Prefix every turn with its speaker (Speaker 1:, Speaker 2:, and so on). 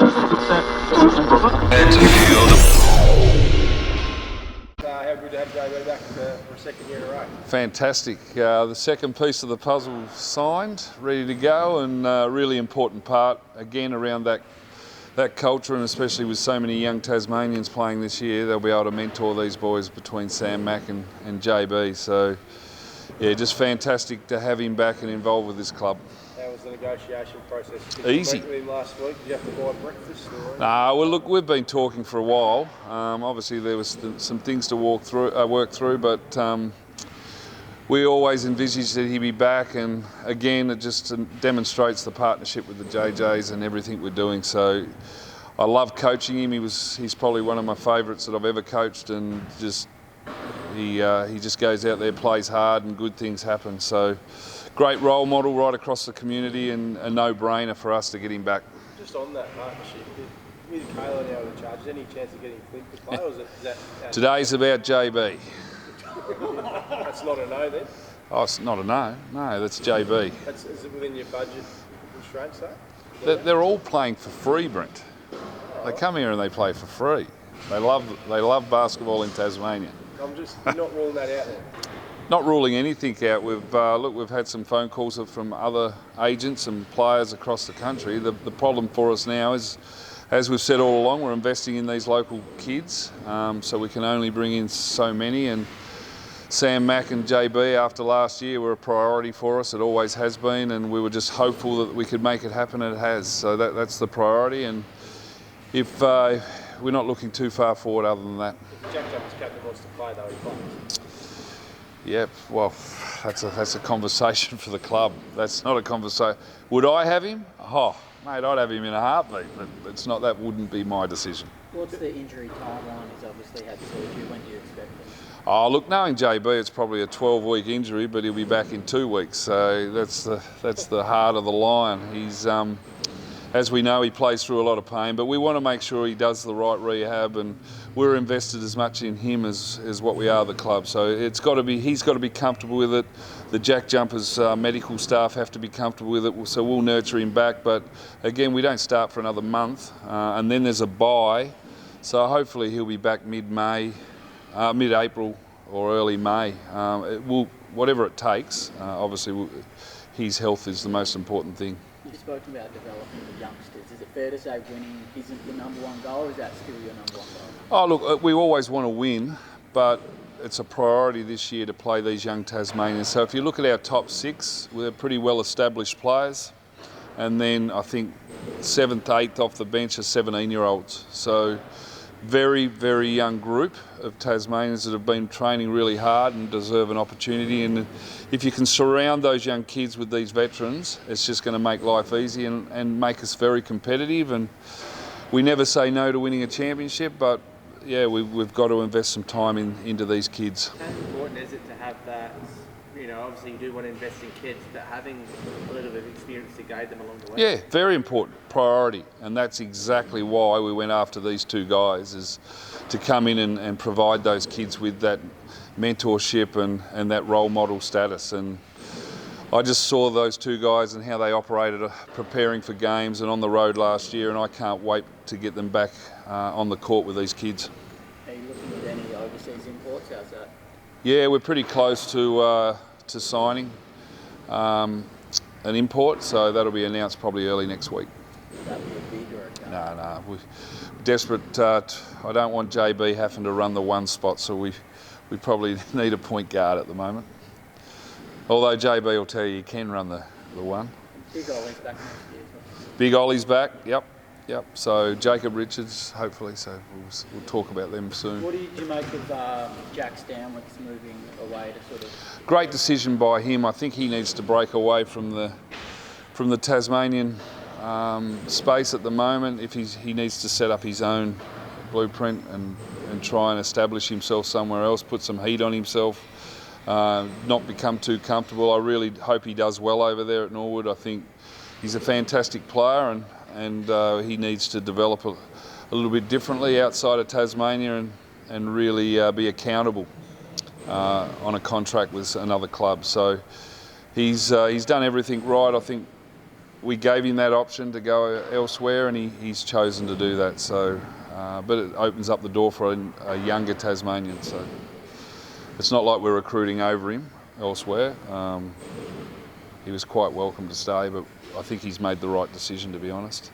Speaker 1: How good to have JB back for a second year in a row?
Speaker 2: Fantastic. The second piece of the puzzle signed, ready to go, and really important part again around that culture, and especially with so many young Tasmanians playing this year, they'll be able to mentor these boys between Sam Mack and JB. So yeah, just fantastic to have him back and involved with this club.
Speaker 1: How was the negotiation process?
Speaker 2: Easy.
Speaker 1: Did you meet with him last week? Did you have to buy breakfast?
Speaker 2: Nah, well look, we've been talking for a while. Obviously there was some things to work through, but we always envisaged that he'd be back, and again it just demonstrates the partnership with the JJs and everything we're doing. So I love coaching him. He's probably one of my favourites that I've ever coached, and he just goes out there, plays hard, and good things happen. So great role model right across the community, and a no-brainer for us to get him back.
Speaker 1: Just on that partnership, with Kayla now in charge, is there any chance of getting Clint to play, or is that
Speaker 2: Today's about JB.
Speaker 1: That's not a no then?
Speaker 2: Oh, it's not a no. No, that's JB.
Speaker 1: Is it within your budget constraints though?
Speaker 2: They're all playing for free, Brent. They come here and they play for free. They love basketball in Tasmania.
Speaker 1: You're not ruling that out then?
Speaker 2: Not ruling anything out. We've had some phone calls from other agents and players across the country. The problem for us now is, as we've said all along, we're investing in these local kids, so we can only bring in so many. And Sam Mack and JB after last year were a priority for us. It always has been, and we were just hopeful that we could make it happen, and it has. So that's the priority. And if we're not looking too far forward other than that.
Speaker 1: If Jack Jumpers captain wants to play though, he plays.
Speaker 2: Yep, well, that's a conversation for the club. That's not a conversation. Would I have him? Oh, mate, I'd have him in a heartbeat, but that wouldn't be my decision.
Speaker 3: What's the injury timeline? He's obviously had surgery. When do you expect him?
Speaker 2: Oh, look, knowing JB, it's probably a 12-week injury, but he'll be back in 2 weeks. So that's the heart of the lion. He's, as we know, he plays through a lot of pain, but we want to make sure he does the right rehab, and we're invested as much in him as what we are the club. So he's got to be comfortable with it. The Jack Jumpers medical staff have to be comfortable with it, so we'll nurture him back. But again, we don't start for another month, and then there's a bye. So hopefully he'll be back mid-May, mid-April or early May. Whatever it takes. Obviously, his health is the most important thing.
Speaker 3: You've spoken about developing the youngsters. Is it fair to say winning isn't the number one goal, or is that still your number one goal?
Speaker 2: Oh, look, we always want to win, but it's a priority this year to play these young Tasmanians. So if you look at our top 6, we're pretty well-established players. And then I think 7th, 8th off the bench are 17-year-olds. So very, very young group of Tasmanians that have been training really hard and deserve an opportunity. And if you can surround those young kids with these veterans, it's just going to make life easy and make us very competitive. And we never say no to winning a championship, but yeah, we've got to invest some time into these kids.
Speaker 4: How important is it to have that? You know, obviously you do want to invest in kids, but having a little bit of experience to guide them along the way.
Speaker 2: Yeah, very important, priority, and that's exactly why we went after these 2 guys, is to come in and provide those kids with that mentorship and that role model status. And I just saw those 2 guys and how they operated preparing for games and on the road last year, and I can't wait to get them back on the court with these kids.
Speaker 3: Are you looking at any overseas imports? How's that?
Speaker 2: Yeah, we're pretty close to signing an import, so that'll be announced probably early next week.
Speaker 3: Would that be a big or a cut?
Speaker 2: No, we're desperate. I don't want JB having to run the 1 spot, so we probably need a point guard at the moment. Although JB will tell you can run the 1.
Speaker 3: Big Ollie's back next year.
Speaker 2: Big Ollie's back, yep. So Jacob Richards, hopefully, so we'll talk about them soon.
Speaker 3: What did you make of Jack Stanwick's moving away to sort of...
Speaker 2: Great decision by him. I think he needs to break away from the Tasmanian space at the moment. If he needs to set up his own blueprint and try and establish himself somewhere else, put some heat on himself, not become too comfortable. I really hope he does well over there at Norwood. I think he's a fantastic player, and he needs to develop a little bit differently outside of Tasmania and really be accountable on a contract with another club. So he's done everything right. I think we gave him that option to go elsewhere, and he's chosen to do that. So, but it opens up the door for a younger Tasmanian. So it's not like we're recruiting over him elsewhere. He was quite welcome to stay, but I think he's made the right decision, to be honest.